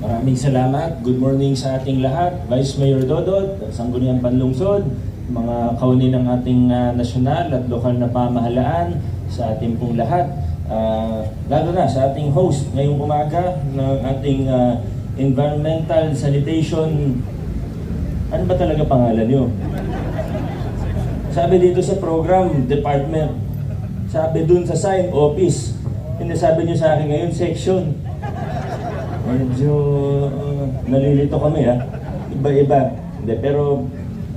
Maraming salamat. Good morning sa ating lahat. Vice Mayor Dodot, Sangguniang Panlungsod, mga kauni ng ating nasyonal at lokal na pamahalaan, sa ating pong lahat. Lalo na sa ating host ngayong umaga ng ating Environmental Sanitation. Ano ba talaga pangalan nyo? Sabi dito sa program, department. Sabi dun sa sign, office. Hindi sabi nyo sa akin ngayon, section. Medyo nalilito kami ha. Iba-iba. Hindi, pero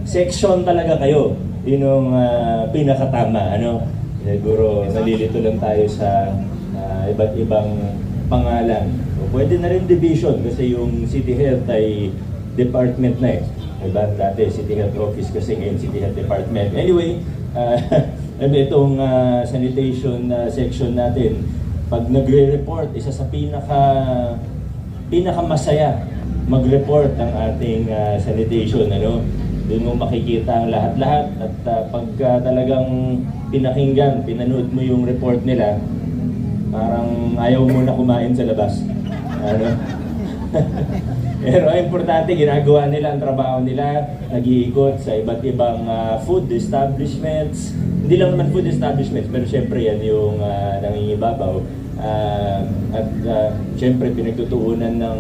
section talaga kayo. Yun yung pinakatama. Ano? Siguro nalilito lang tayo sa iba't ibang pangalan. O, pwede na rin division kasi yung City Health ay department na eh. Diba? Dati City Health Office kasi ngayon City Health Department. Anyway, itong sanitation section natin, pag nagre-report, isa sa pinakamasaya mag-report ang ating sanitation. Ano? Doon mo makikita ang lahat-lahat at pag talagang pinakinggan, pinanood mo yung report nila, parang ayaw mo na kumain sa labas. Ano? Pero importante, ginagawa nila ang trabaho nila, nag-iikot sa iba't ibang food establishments. Hindi lang naman food establishments, pero syempre yan yung nangingibabaw. At syempre pinagtutuunan ng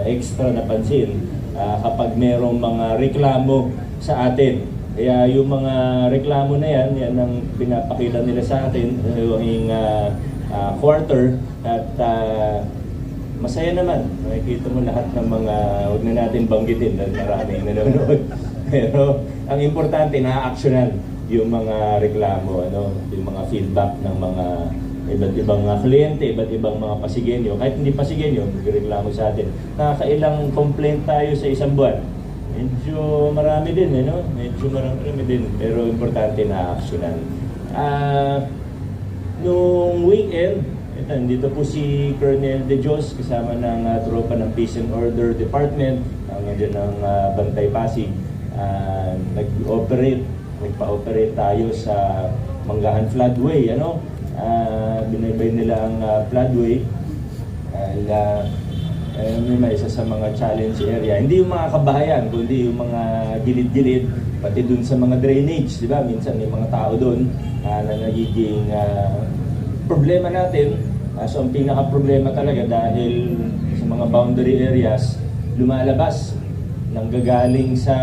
extra na pansin kapag merong mga reklamo sa atin. Kaya yung mga reklamo na yan ang pinapakita nila sa atin yung quarter at masaya naman. Makikita mo lahat ng mga, huwag na natin banggitin dahil maraming nanonood. Pero ang importante, na-actionan yung mga reklamo, yung mga feedback ng mga iba't ibang kliyente, iba't ibang mga pasigenyo. Kahit hindi pasigenyo, magreklamo sa atin. Nakakailang complaint tayo sa isang buwan. Medyo marami din, Medyo marami din. Pero importante na actionan. Nung weekend, dito po si Colonel De Dios kasama ng tropa ng Peace and Order Department, nandiyan ng Bantay Pasig. Nagpa-operate tayo sa Manggahan Floodway, binaybay nila ang floodway. May isa sa mga challenge area. Hindi yung mga kabahayan, kundi yung mga gilid-gilid, pati dun sa mga drainage, di ba? Minsan may mga tao dun na nagiging problema natin. So ang pinaka-problema talaga dahil sa mga boundary areas, lumalabas, nanggagaling sa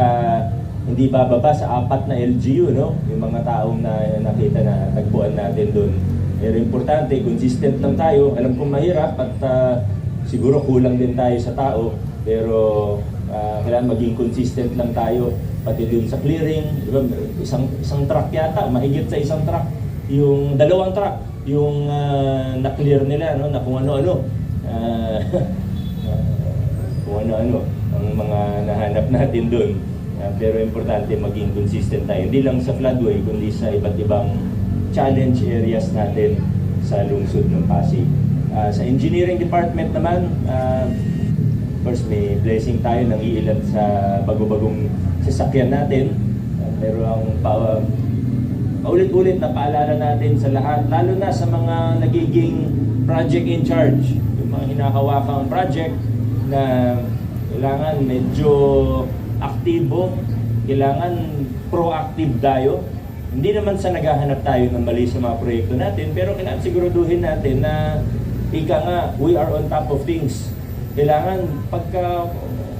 hindi bababa sa 4 na LGU, yung mga taong na nakita na tagpuan natin dun. Pero importante, consistent lang tayo. Alam kong mahirap at siguro kulang din tayo sa tao, pero kailangan maging consistent lang tayo pati dun sa clearing. Diba? Isang truck yata, mahigit sa isang truck, yung 2 truck yung na-clear nila, na kung ano-ano. Kung ano-ano ang mga nahanap natin dun. Pero importante maging consistent tayo. Hindi lang sa floodway, kundi sa iba't ibang challenge areas natin sa lungsod ng Pasig. Sa engineering department naman, first may blessing tayo ng iilan sa bago-bagong sasakyan natin. Pero ang paulit-ulit na paalala natin sa lahat, lalo na sa mga nagiging project in charge, yung mga hinahawakang project na kailangan medyo aktibo, kailangan proactive tayo. Hindi naman sa naghahanap tayo ng mali sa mga proyekto natin, pero kailangan siguraduhin natin na we are on top of things. Kailangan pagka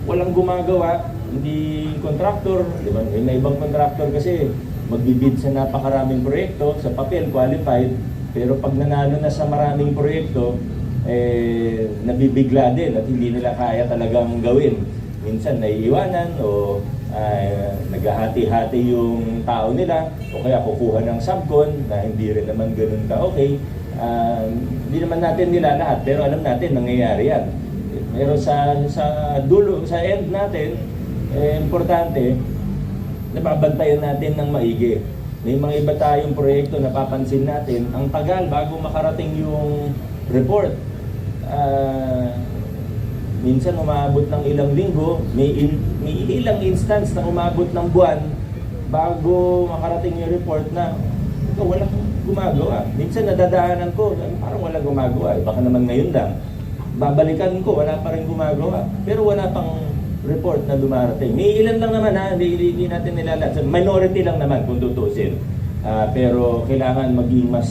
walang gumagawa, hindi contractor, di ba? May ibang contractor kasi magbibid sa napakaraming proyekto, sa papel, qualified, pero pag nanalo na sa maraming proyekto, nabibigla din at hindi nila kaya talagang gawin. Minsan naiiwanan o naghahati-hati yung tao nila o kaya kukuha ng subcon na hindi rin naman ganun ka-okay. Hindi naman natin nila lahat, pero alam natin nangyayari yan. Pero sa dulo, sa end natin, importante, nababantayan natin ng maigi. May mga iba tayong proyekto na papansin natin, ang tagal bago makarating yung report. Minsan umabot ng ilang linggo, may ilang instance na umabot ng buwan bago makarating yung report na walang gumagawa. Minsan nadadaanan ko, parang walang gumagawa. Baka naman ngayon lang. babalikan ko, wala pa rin gumagawa. Pero wala pang report na dumarating. May ilan lang naman ha, hindi natin nilalat. Minority lang naman kung tutusin. Pero kailangan maging mas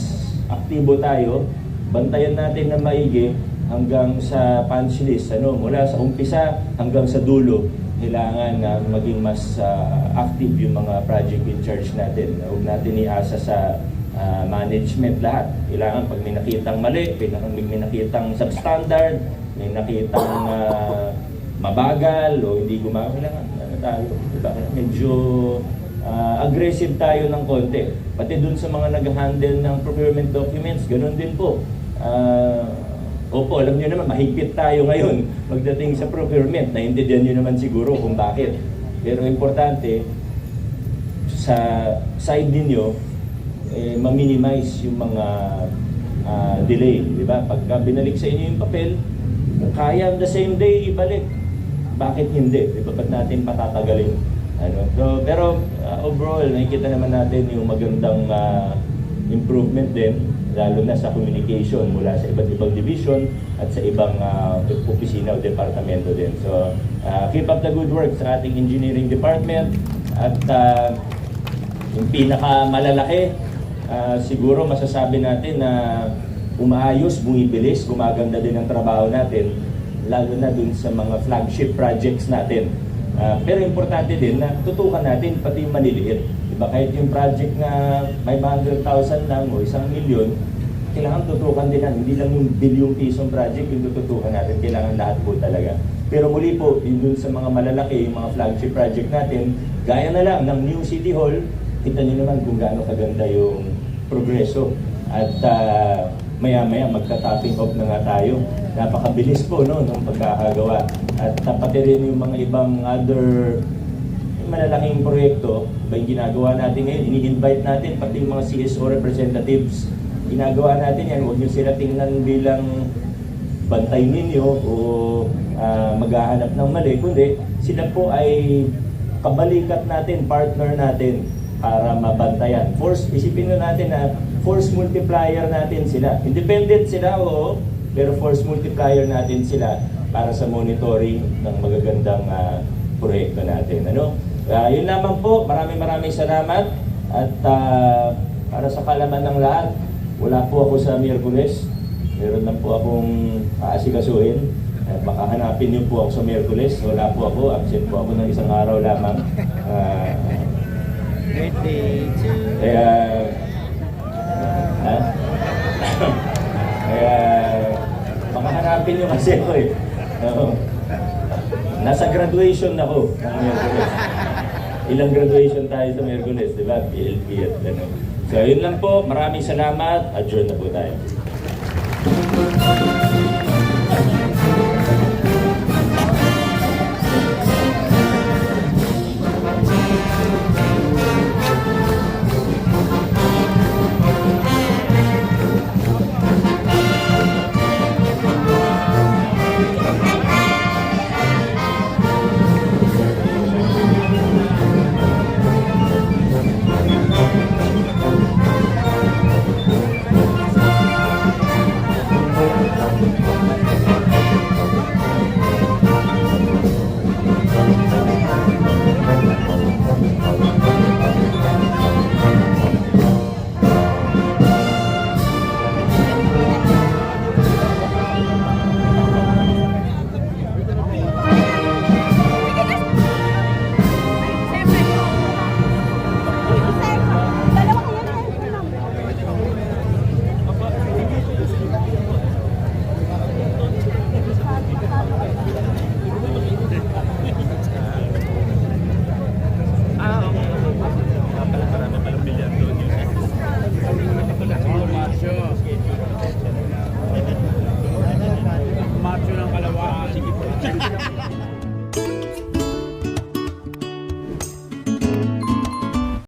aktibo tayo. Bantayan natin na maigi hanggang sa punch list. Mula sa umpisa hanggang sa dulo, kailangan na maging mas active yung mga project in charge natin. Huwag natin iasa sa management lahat. Kailangan pag may nakitang mali, may nakitang substandard, may nakitang mabagal o hindi gumagawa, kailangan tayo. Diba? Medyo aggressive tayo ng konti. Pati dun sa mga nag-handle ng procurement documents, ganun din po. Opo, alam nyo naman, mahigpit tayo ngayon pagdating sa procurement. Naintindihan nyo naman siguro kung bakit. Pero importante, sa side ninyo, ma-minimize yung mga delay. Di ba? Pagka binalik sa inyo yung papel, kaya the same day ibalik. Bakit hindi? Di ba? Ba't natin patatagalin? Pero overall, nakikita naman natin yung magandang improvement din, lalo na sa communication mula sa iba't ibang division at sa ibang opisina o departamento din. So, keep up the good work sa ating engineering department at yung pinakamalalaki, siguro masasabi natin na umaayos, bumibilis, gumaganda din ang trabaho natin, lalo na dun sa mga flagship projects natin. Pero importante din na tutukan natin pati yung maliliit. Diba? Kahit yung project na 500,000 lang o 1 milyon, kailangan tutukan din yan. Hindi lang yung bilyong pisong project yung tutukan natin. Kailangan lahat po talaga. Pero muli po, yun dun sa mga malalaki, yung mga flagship project natin, gaya na lang ng New City Hall, kita nyo naman kung gaano kaganda yung progreso. At maya-maya magka-topping off na nga tayo. Napakabilis po no, ng pagkakagawa. At pati rin yung mga ibang other malalaking proyekto, ba yung ginagawa natin ngayon, ini-invite natin pati yung mga CSO representatives. Ginagawa natin yan, huwag nyo sila tingnan bilang bantay ninyo o maghahanap ng mali, kundi sila po ay kabalikat natin, partner natin para mabantayan. Isipin na natin na force multiplier natin sila. Independent sila, oo, pero force multiplier natin sila para sa monitoring ng magagandang proyekto natin. Yun lamang po, maraming salamat at para sa kalaman ng lahat, wala po ako sa Miyerkules. Meron lang po akong aasikasuhin. Baka hanapin niyo po ako sa Miyerkules. Wala po ako, absent po ako ng 1 araw lamang. Birthday to Kaya baka hanapin niyo kasi ako eh. Nasa graduation ako ng Miyerkules. Ilang graduation tayo sa Miyerkules, di ba? PLP at ano. So yun lang po, maraming salamat. Adjourn na po tayo.